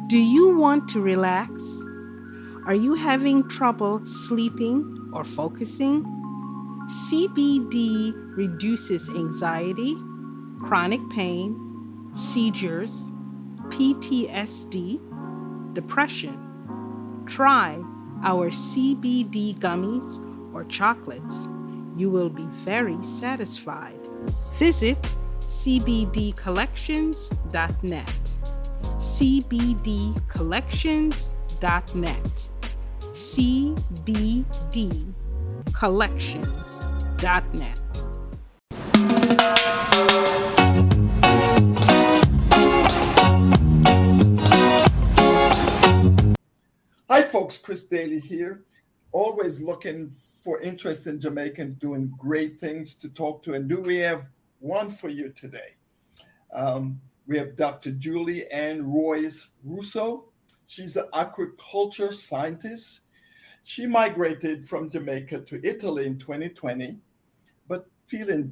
Do you want to relax? Are you having trouble sleeping or focusing? CBD reduces anxiety, chronic pain, seizures, PTSD, depression. Try our CBD gummies or chocolates. You will be very satisfied. Visit cbdcollections.net. cbdcollections.net. cbdcollections.net. Hi, folks. Chris Daley here. Always looking for interest in Jamaican, doing great things to talk to. And do we have one for you today? We have Dr. Juli-Anne Russo. She's an aquaculture scientist. She migrated from Jamaica to Italy in 2020, but feeling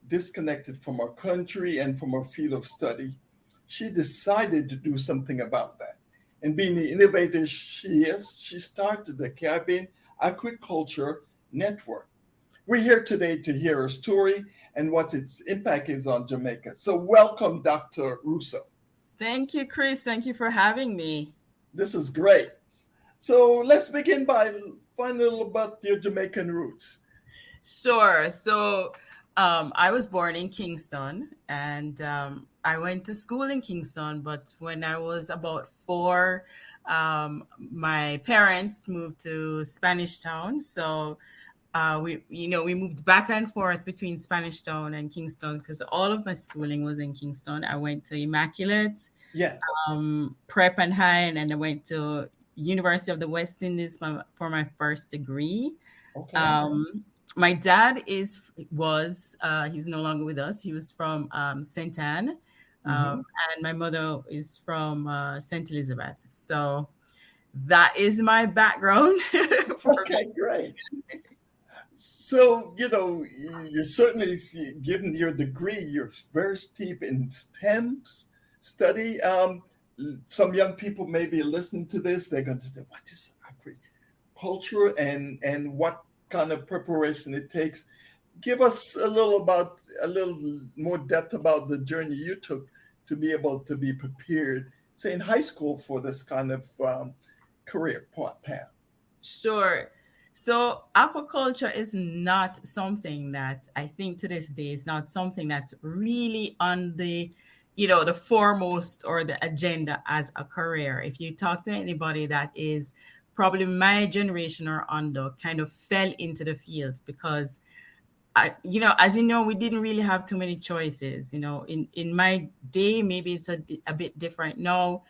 disconnected from her country and from her field of study, she decided to do something about that. And being the innovator she is, she started the Caribbean Aquaculture Network. We're here today to hear her story and what its impact is on Jamaica. So welcome, Dr. Russo. Thank you, Chris. Thank you for having me. This is great. So let's begin by finding a little about your Jamaican roots. Sure. So I was born in Kingston and I went to school in Kingston, but when I was about 4, my parents moved to Spanish Town. So we moved back and forth between Spanish Town and Kingston because all of my schooling was in Kingston. I went to Immaculate, Yes. Prep and High, and then I went to University of the West Indies for my first degree. Okay. My dad he's no longer with us. He was from St. Anne, and my mother is from St. Elizabeth. So that is my background. Okay, great. So, you certainly, given your degree, you're very steep in STEM study. Some young people may be listening to this. They're going to say, what is agriculture and what kind of preparation it takes? Give us a little more depth about the journey you took to be able to be prepared, say in high school, for this kind of career path. Sure. So aquaculture is not something that I think to this day is not something that's really on the foremost or the agenda as a career. If you talk to anybody that is probably my generation or under, kind of fell into the field because as you know, we didn't really have too many choices. In my day, maybe it's a bit different now.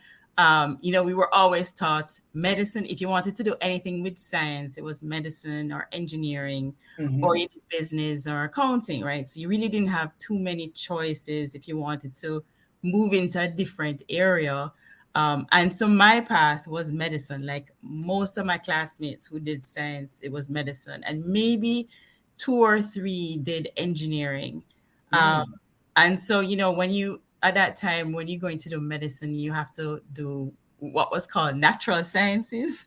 We were always taught medicine. If you wanted to do anything with science, it was medicine or engineering or even business or accounting, right? So you really didn't have too many choices if you wanted to move into a different area. And so my path was medicine. Like most of my classmates who did science, it was medicine. And maybe 2 or 3 did engineering. And so, at that time, when you're going to do medicine, you have to do what was called natural sciences.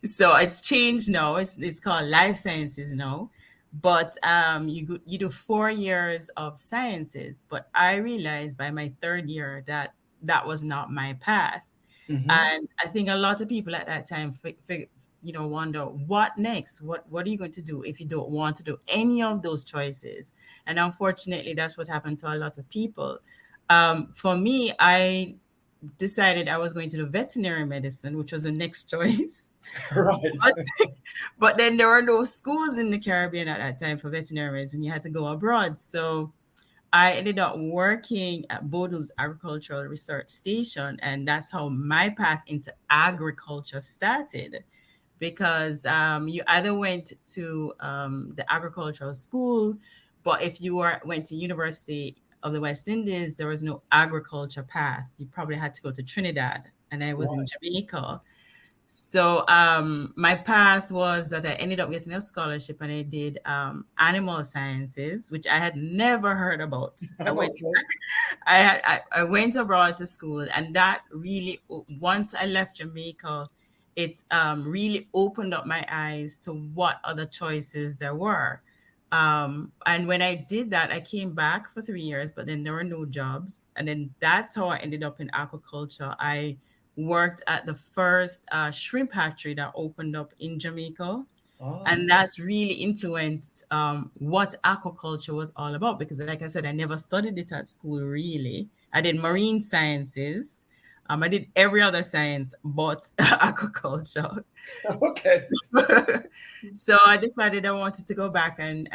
So it's changed now. It's called life sciences now. But you do 4 years of sciences. But I realized by my 3rd year that was not my path. And I think a lot of people at that time wonder what next? What are you going to do if you don't want to do any of those choices? And unfortunately, that's what happened to a lot of people. For me, I decided I was going to do veterinary medicine, which was the next choice. Right. But then there were no schools in the Caribbean at that time for veterinary medicine. You had to go abroad. So I ended up working at Bodu's Agricultural Research Station, and that's how my path into agriculture started. Because you either went to the agricultural school, but if you went to University of the West Indies, there was no agriculture path. You probably had to go to Trinidad, and I was in Jamaica. So my path was that I ended up getting a scholarship and I did animal sciences, which I had never heard about. Okay. I went abroad to school, and that really, once I left Jamaica, it really opened up my eyes to what other choices there were. And when I did that, I came back for 3 years, but then there were no jobs. And then that's how I ended up in aquaculture. I worked at the first shrimp hatchery that opened up in Jamaica. And that's really influenced what aquaculture was all about. Because, like I said, I never studied it at school, really. I did marine sciences. I did every other science but aquaculture. Okay. So I decided I wanted to go back and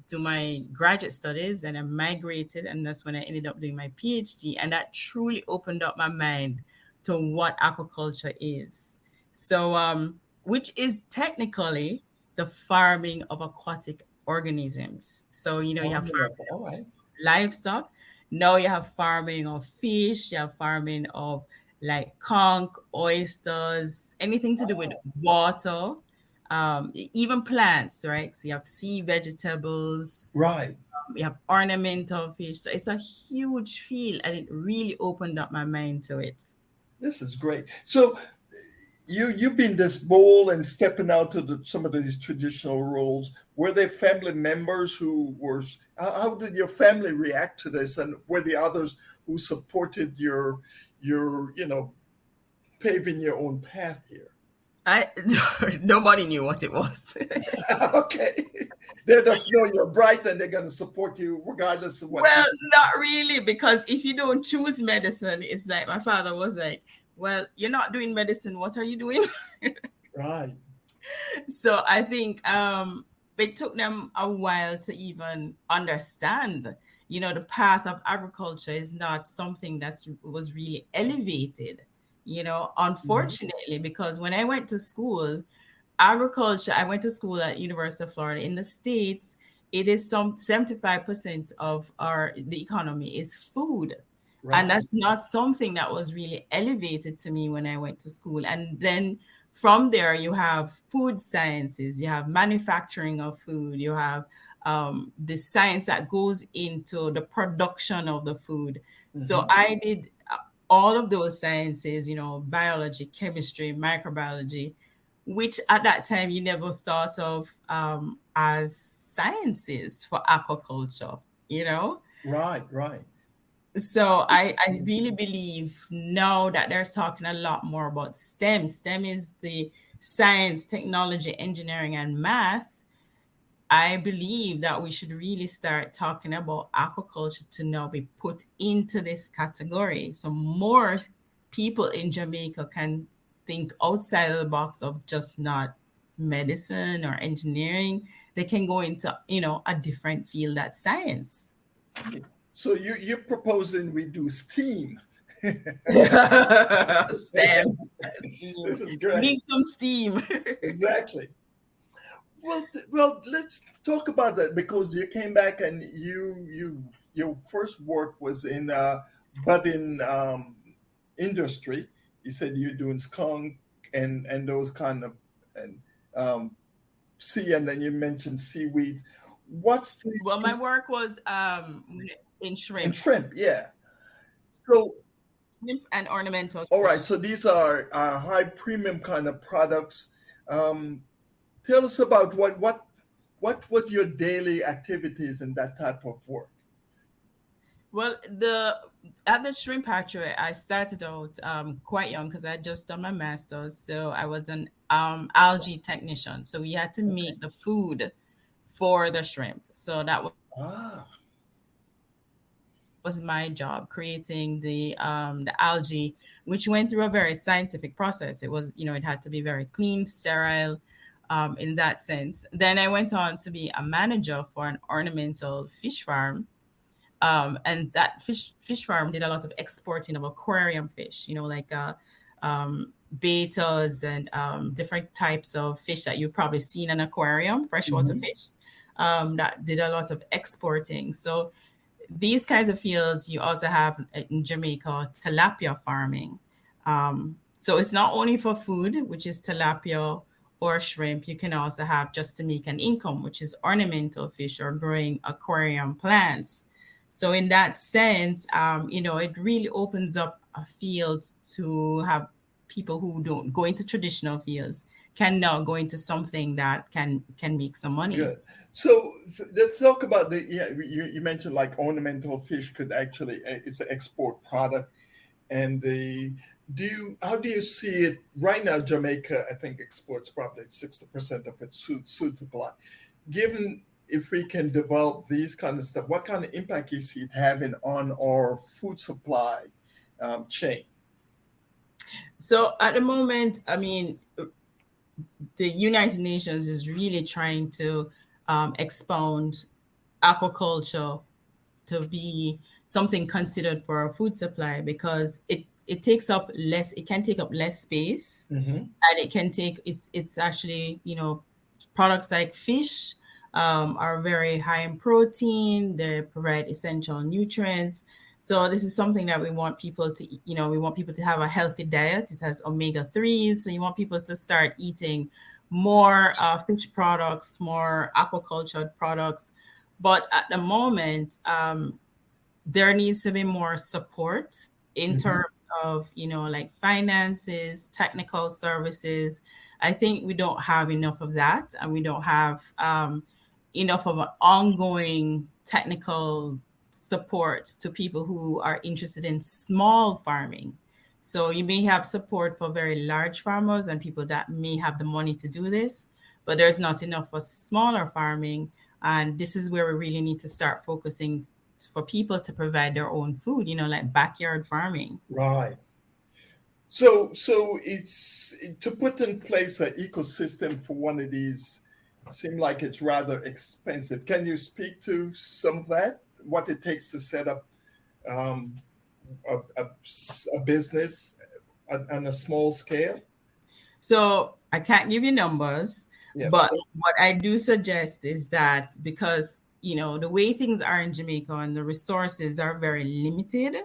do my graduate studies, and I migrated, and that's when I ended up doing my PhD, and that truly opened up my mind to what aquaculture is. So, which is technically the farming of aquatic organisms. So, you have farming Wonderful. All right. livestock. Now you have farming of fish, you have farming of like conch, oysters, anything to do with water, even plants, right? So you have sea vegetables, Right. you have ornamental fish. So it's a huge field, and it really opened up my mind to it. This is great. So you've been this bold and stepping out to some of these traditional roles. Were there family members who were? How did your family react to this, and were the others who supported your paving your own path here? I nobody knew what it was. Okay, they just know you're bright and they're going to support you regardless of what. Well, not really, because if you don't choose medicine, it's like my father was like, well, you're not doing medicine. What are you doing? Right. So I think it took them a while to even understand, the path of agriculture is not something was really elevated, unfortunately, because when I went to school, I went to school at University of Florida in the States. It is some 75% of the economy is food. Right. And that's not something that was really elevated to me when I went to school. And then from there, you have food sciences, you have manufacturing of food, you have the science that goes into the production of the food. So I did all of those sciences, biology, chemistry, microbiology, which at that time you never thought of as sciences for aquaculture, Right. So I really believe now that they're talking a lot more about STEM. STEM is the science, technology, engineering, and math. I believe that we should really start talking about aquaculture to now be put into this category. So more people in Jamaica can think outside of the box of just not medicine or engineering. They can go into, a different field, that's science. So you're proposing we do STEAM. STEM. This is great. Need some steam. Exactly. Well, let's talk about that, because you came back and your first work was in budding industry. You said you're doing skunk and those kind of sea, and then you mentioned seaweed. Well, my work was in shrimp. In shrimp, yeah. So shrimp and ornamental. All right, so these are high premium kind of products. Tell us about what was your daily activities in that type of work? Well, at the shrimp hatchery, I started out quite young because I had just done my master's. So I was an algae technician. So we had to make the food for the shrimp. So that was my job, creating the algae, which went through a very scientific process. It was, it had to be very clean, sterile, in that sense. Then I went on to be a manager for an ornamental fish farm. And that fish farm did a lot of exporting of aquarium fish, like betas and different types of fish that you've probably seen in an aquarium, freshwater fish, that did a lot of exporting. So these kinds of fields, you also have in Jamaica tilapia farming. So it's not only for food, which is tilapia or shrimp. You can also have just to make an income, which is ornamental fish or growing aquarium plants. So in that sense, it really opens up a field to have people who don't go into traditional fields can now go into something that can make some money. Good. So let's talk about you mentioned like ornamental fish could actually, it's an export product. And how do you see it right now? Jamaica, I think, exports probably 60% of its food supply. Given if we can develop these kind of stuff, what kind of impact you see it having on our food supply chain? So at the moment, I mean, the United Nations is really trying to expound aquaculture to be something considered for our food supply, because it takes up less, it can take up less space, and it can take, it's actually, products like fish are very high in protein, they provide essential nutrients. So this is something that we want people to, we want people to have a healthy diet. It has omega-3s. So you want people to start eating more fish products, more aquaculture products. But at the moment, there needs to be more support in terms of, like finances, technical services. I think we don't have enough of that, and we don't have enough of an ongoing technical support to people who are interested in small farming. So you may have support for very large farmers and people that may have the money to do this, but there's not enough for smaller farming. And this is where we really need to start focusing for people to provide their own food, like backyard farming. Right. So it's to put in place an ecosystem for one of these seem like it's rather expensive. Can you speak to some of that? What it takes to set up a business on a small scale? So I can't give you numbers, but what I do suggest is that because, the way things are in Jamaica and the resources are very limited,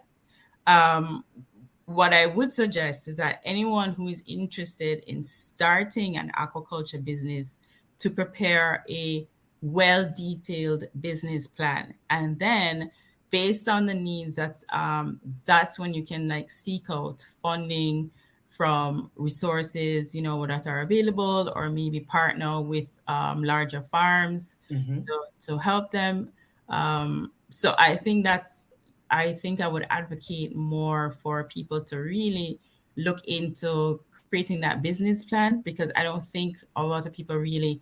what I would suggest is that anyone who is interested in starting an aquaculture business to prepare a well-detailed business plan, and then based on the needs, that's when you can seek out funding from resources that are available, or maybe partner with larger farms to help them. So I think I would advocate more for people to really look into creating that business plan, because I don't think a lot of people really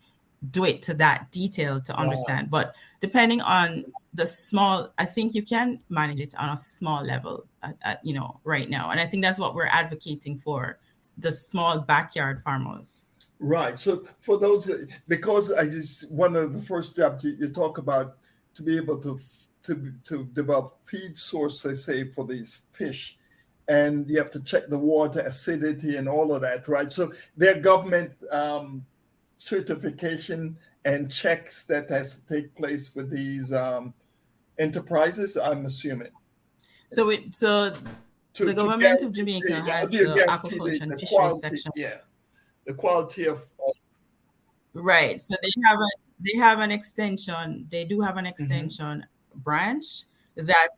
do it to that detail to understand. But depending on I think you can manage it on a small level right now. And I think that's what we're advocating for, the small backyard farmers. Right. So for those, because one of the first jobs you talk about, to be able to develop feed sources, say, for these fish, and you have to check the water acidity and all of that, right? So there are government certification and checks that has to take place with these enterprises, I'm assuming. So the government of Jamaica has the aquaculture and fisheries section. Yeah, the quality of right. So they have an extension. They do have an extension branch that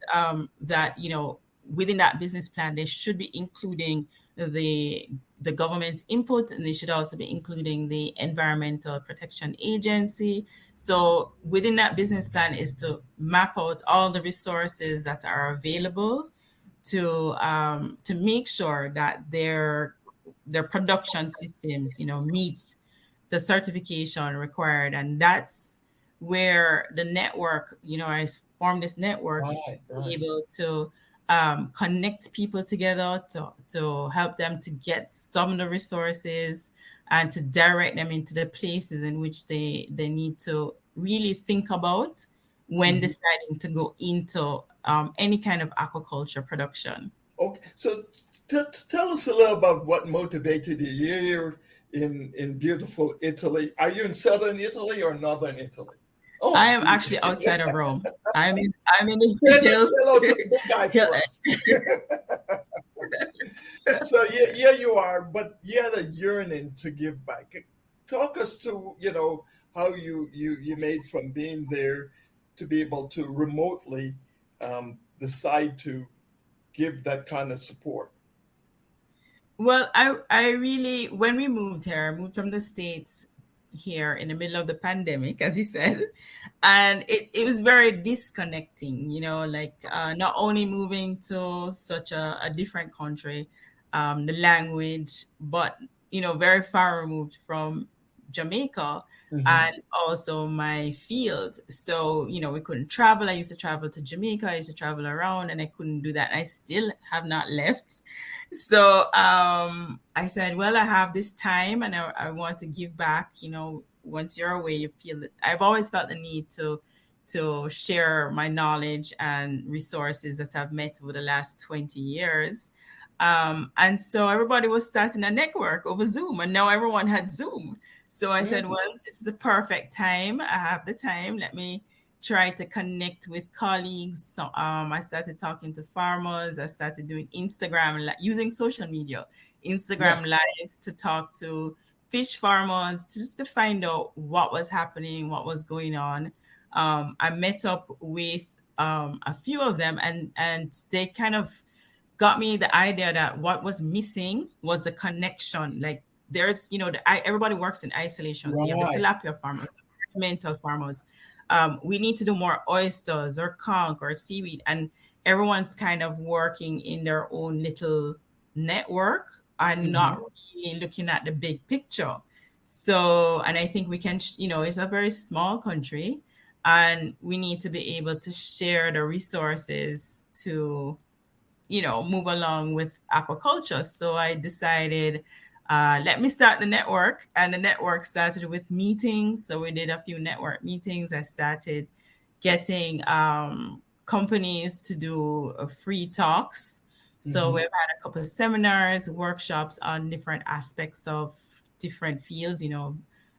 within that business plan, they should be including the government's input, and they should also be including the Environmental Protection Agency. So within that business plan is to map out all the resources that are available to make sure that their production systems meet the certification required. And that's where the network, I formed this network is to be able to connect people together to help them to get some of the resources and to direct them into the places in which they need to really think about when deciding to go into any kind of aquaculture production. Okay, so tell us a little about what motivated you. You're in beautiful Italy. Are you in southern Italy or northern Italy? Oh, I am gee. actually outside of Rome. I'm in the Say hills. hello to the big guy Hill- for us. So yeah, you are, but you had a yearning to give back. Talk us to how you made from being there to be able to remotely decide to give that kind of support. Well, I really, when we moved here, I moved from the States here in the middle of the pandemic, as you said, and it was very disconnecting, like not only moving to such a different country, the language, but, very far removed from Jamaica Hmm. and also my field. So, we couldn't travel. I used to travel to Jamaica, I used to travel around, and I couldn't do that. And I still have not left. So I said, well, I have this time and I want to give back. Once you're away, you feel that I've always felt the need to share my knowledge and resources that I've met over the last 20 years. And so everybody was starting a network over Zoom, and now everyone had Zoom. So I said, well, this is a perfect time. I have the time. Let me try to connect with colleagues. So I started talking to farmers. I started doing Instagram, using social media, Yeah. Instagram lives to talk to fish farmers, just to find out what was happening, what was going on. I met up with a few of them, and they kind of got me the idea that what was missing was the connection. Like there's, everybody works in isolation. So you have the Right. tilapia farmers, mental farmers. We need to do more oysters or conch or seaweed, and everyone's kind of working in their own little network and not Hmm. really looking at the big picture. So, and I think we can, it's a very small country, and we need to be able to share the resources to move along with aquaculture. So I decided, let me start the network. And the network started with meetings. So we did a few network meetings. I started getting companies to do free talks. So Hmm. we've had a couple of seminars, workshops on different aspects of different fields,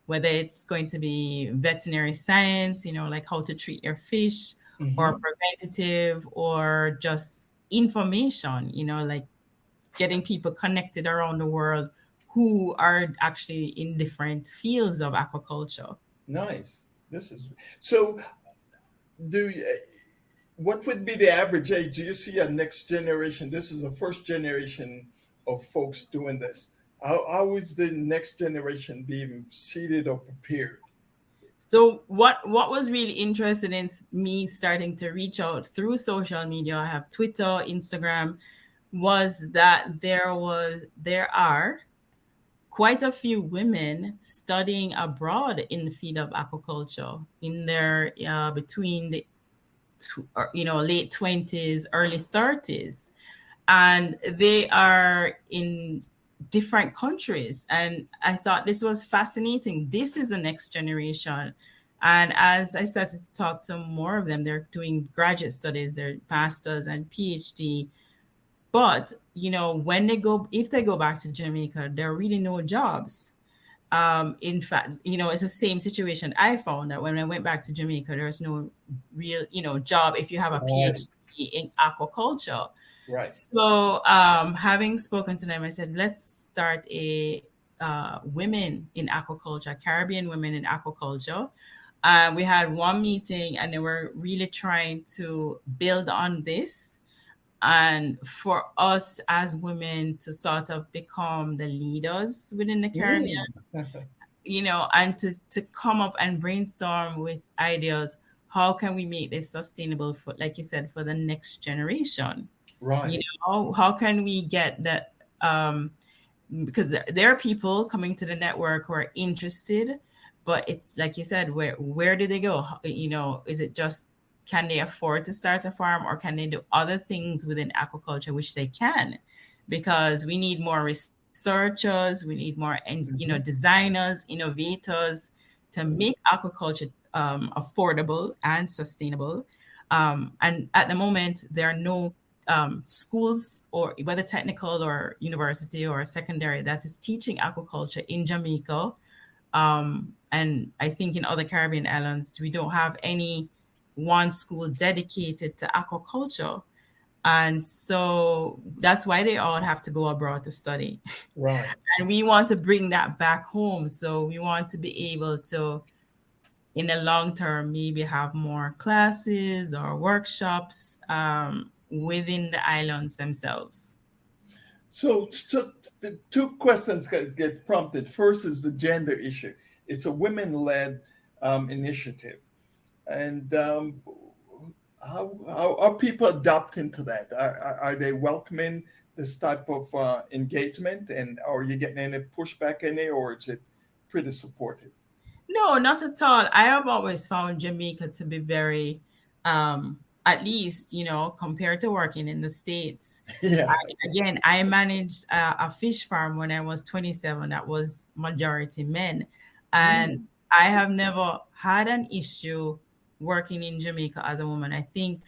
whether it's going to be veterinary science, like how to treat your fish, or Hmm. preventative, or just information, like getting people connected around the world who are actually in different fields of aquaculture. Nice. This is so. Do you, what would be the average age? Do you see a next generation? This is the first generation of folks doing this. How is the next generation being seated or prepared? So what was really interesting in me starting to reach out through social media, I have Twitter, Instagram, was that there are quite a few women studying abroad in the field of aquaculture in their between the late 20s, early 30s, and they are in different countries. And I thought this was fascinating. This is the next generation. And as I started to talk to more of them, they're doing graduate studies, their masters and PhD. But when if they go back to Jamaica, there are really no jobs. In fact, it's the same situation I found that when I went back to Jamaica, there's no real, job if you have a Right. PhD in aquaculture. Right. So, having spoken to them, I said, let's start a women in aquaculture, Caribbean women in aquaculture. We had one meeting, and they were really trying to build on this, and for us as women to sort of become the leaders within the Caribbean, Mm. and to come up and brainstorm with ideas. How can we make this sustainable for, like you said, for the next generation? You Right. how can we get that? Because there are people coming to the network who are interested, but it's like you said, where do they go? Is it just, can they afford to start a farm, or can they do other things within aquaculture, which they can? Because we need more researchers, we need more, and Hmm. designers, innovators, to make aquaculture affordable and sustainable. And at the moment, there are no schools, or whether technical or university or secondary, that is teaching aquaculture in Jamaica And I think in other Caribbean islands, we don't have any one school dedicated to aquaculture. And so that's why they all have to go abroad to study. Right. And we want to bring that back home. So we want to be able to, in the long term, maybe have more classes or workshops within the islands themselves. So the two questions get prompted. First is the gender issue. It's a women-led initiative, and how are people adapting to that? Are they welcoming this type of engagement, and are you getting any pushback in it, or is it pretty supportive? No, not at all. I have always found Jamaica to be very, at least, compared to working in the States. Yeah. I managed a fish farm when I was 27 that was majority men. And I have never had an issue working in Jamaica as a woman. I think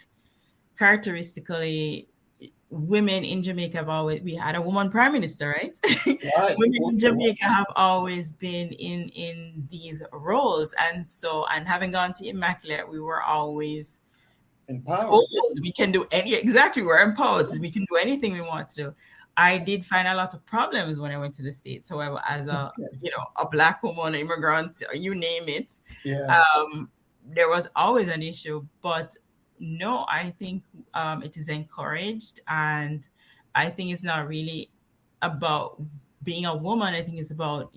characteristically, women in Jamaica we had a woman prime minister, right? Right. Women in Jamaica have always been in these roles. And having gone to Immaculate, we were always Empowered. told we can do we're empowered. We can do anything we want to do. I did find a lot of problems when I went to the States. However, as a Black woman, immigrant, or you name it, there was always an issue. But no, I think it is encouraged, and I think it's not really about being a woman. I think it's about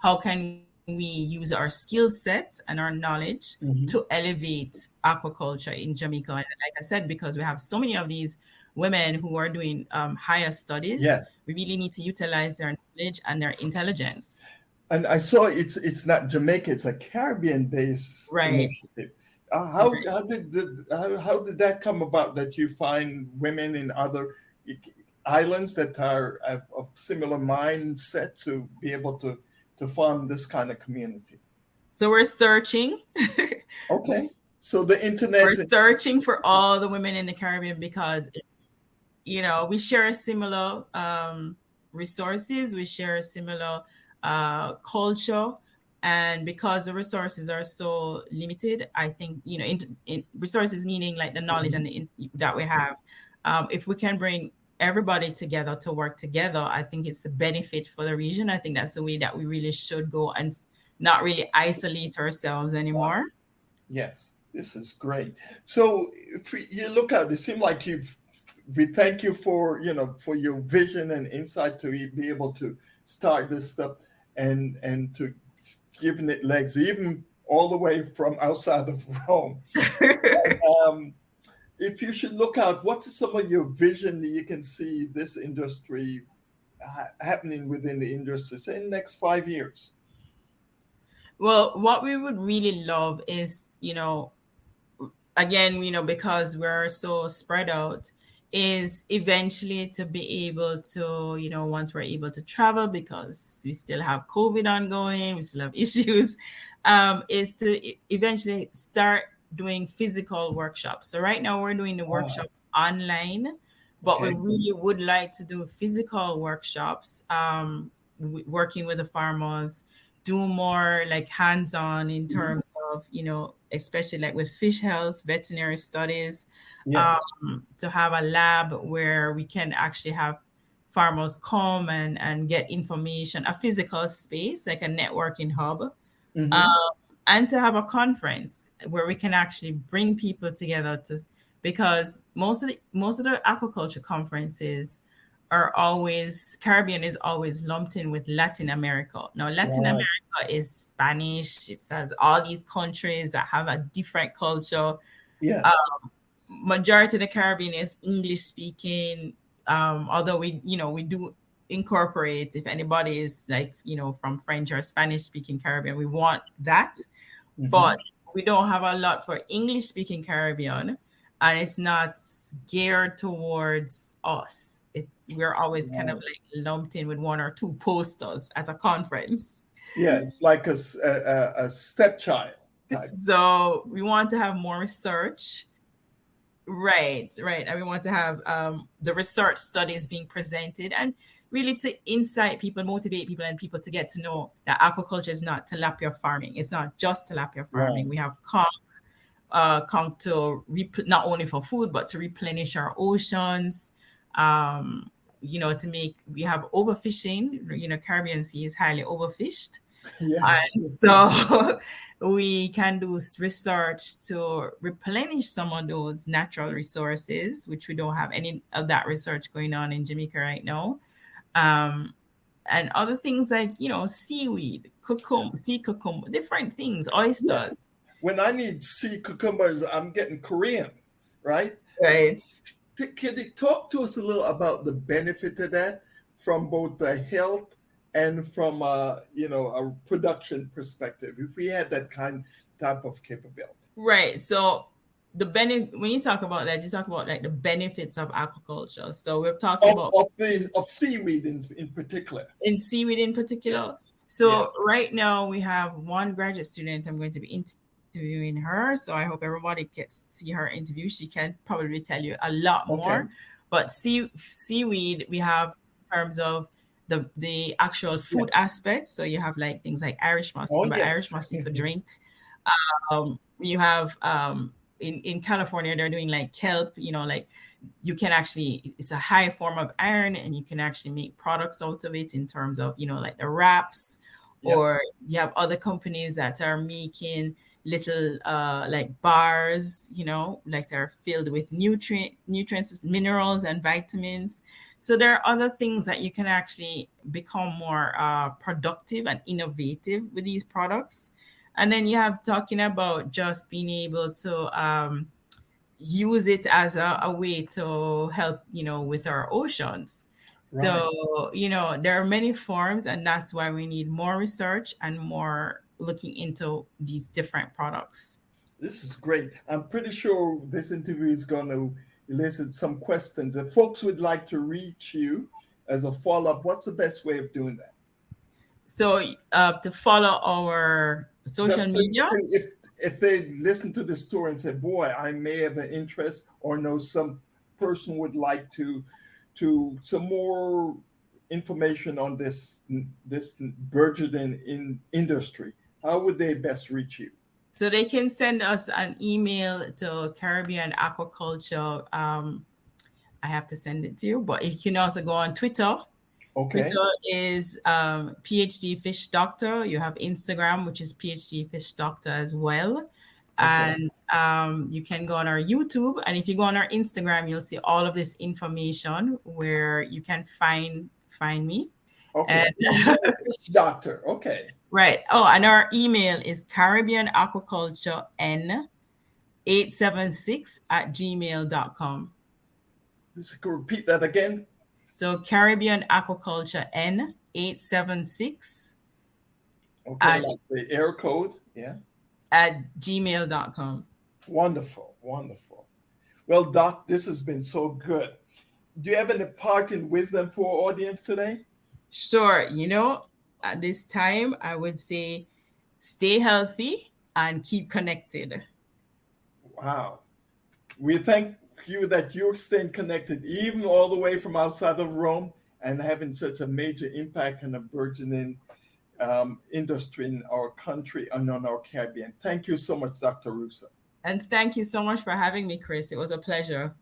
how can we use our skill sets and our knowledge to elevate aquaculture in Jamaica. And like I said, because we have so many of these women who are doing higher studies, we really need to utilize their knowledge and their intelligence. And I saw it's not Jamaica; it's a Caribbean-based initiative. How did that come about? That you find women in other islands that are of similar mindset to be able to form this kind of community? So we're searching. Okay. So the internet. We're searching for all the women in the Caribbean because it's, we share similar resources. We share similar culture. And because the resources are so limited, I think, resources meaning like the knowledge and that we have. If we can bring everybody together to work together, I think it's a benefit for the region. I think that's the way that we really should go and not really isolate ourselves anymore. Yes, this is great. So if you look at it, seems like we thank you for your vision and insight to be able to start this stuff and to giving it legs, even all the way from outside of Rome. If you should look out, what is some of your vision that you can see this industry happening within the industry, say in the next 5 years? Well, what we would really love is, again, because we're so spread out, is eventually to be able to, once we're able to travel, because we still have COVID ongoing, we still have issues, is to eventually start doing physical workshops. So right now we're doing the workshops online, but we really would like to do physical workshops, working with the farmers, do more like hands-on in terms of, especially like with fish health, veterinary studies, to have a lab where we can actually have farmers come and get information, a physical space, like a networking hub, and to have a conference where we can actually bring people together because most of the aquaculture conferences are always, Caribbean is always lumped in with Latin America. Now, Latin America is Spanish. It has all these countries that have a different culture. Yes. Majority of the Caribbean is English speaking. Although we do incorporate, if anybody is like, from French or Spanish speaking Caribbean, we want that. But we don't have a lot for English speaking Caribbean. And it's not geared towards us. We're always kind of like lumped in with one or two posters at a conference. Yeah, it's like a stepchild type. So we want to have more research Right. And we want to have the research studies being presented and really to incite people, motivate people, and people to get to know that aquaculture is not tilapia farming. It's not just tilapia farming. Right. We have conch to not only for food, but to replenish our oceans. We have overfishing. Caribbean Sea is highly overfished. Yes. So we can do research to replenish some of those natural resources, which we don't have any of that research going on in Jamaica right now. And other things like, seaweed, sea cucumber, different things, oysters. Yeah. When I need sea cucumbers, I'm getting Korean, right? Right. Can you talk to us a little about the benefit of that from both the health and from a production perspective, if we had that type of capability? Right. So when you talk about that, you talk about like the benefits of aquaculture. So we're talking about seaweed in particular. In seaweed in particular. So right now we have one graduate student. I'm going to be interviewing her. So I hope everybody gets to see her interview. She can probably tell you a lot more. But seaweed we have in terms of the actual food aspect. So you have like things like Irish moss. Irish moss you could drink. You have in California they're doing like kelp, like you can actually, it's a high form of iron and you can actually make products out of it in terms of like the wraps. Or you have other companies that are making little like bars, like they're filled with nutrients, minerals and vitamins. So there are other things that you can actually become more productive and innovative with these products. And then you have talking about just being able to use it as a way to help, with our oceans. Right. So, there are many forms, and that's why we need more research and more looking into these different products. This is great. I'm pretty sure this interview is going to elicit some questions. If folks would like to reach you as a follow-up, what's the best way of doing that? So to follow our social media. If they listen to the story and say, boy, I may have an interest or know some person would like to some more information on this burgeoning industry, how would they best reach you? So they can send us an email to Caribbean Aquaculture. I have to send it to you, but you can also go on Twitter. Okay. Twitter is PhD Fish Doctor. You have Instagram, which is PhD Fish Doctor as well. Okay. And you can go on our YouTube. And if you go on our Instagram, you'll see all of this information where you can find me. Okay. Fish Doctor. Okay. Right. Oh, and our email is CaribbeanAquacultureN876@gmail.com. Repeat that again. So Caribbean Aquaculture N876. Okay, like the air code, at gmail.com. Wonderful. Well, Doc, this has been so good. Do you have any parting wisdom for our audience today? Sure. At this time, I would say stay healthy and keep connected. Wow. We thank you that you're staying connected, even all the way from outside of Rome, and having such a major impact on the burgeoning industry in our country and on our Caribbean. Thank you so much, Dr. Russo. And thank you so much for having me, Chris. It was a pleasure.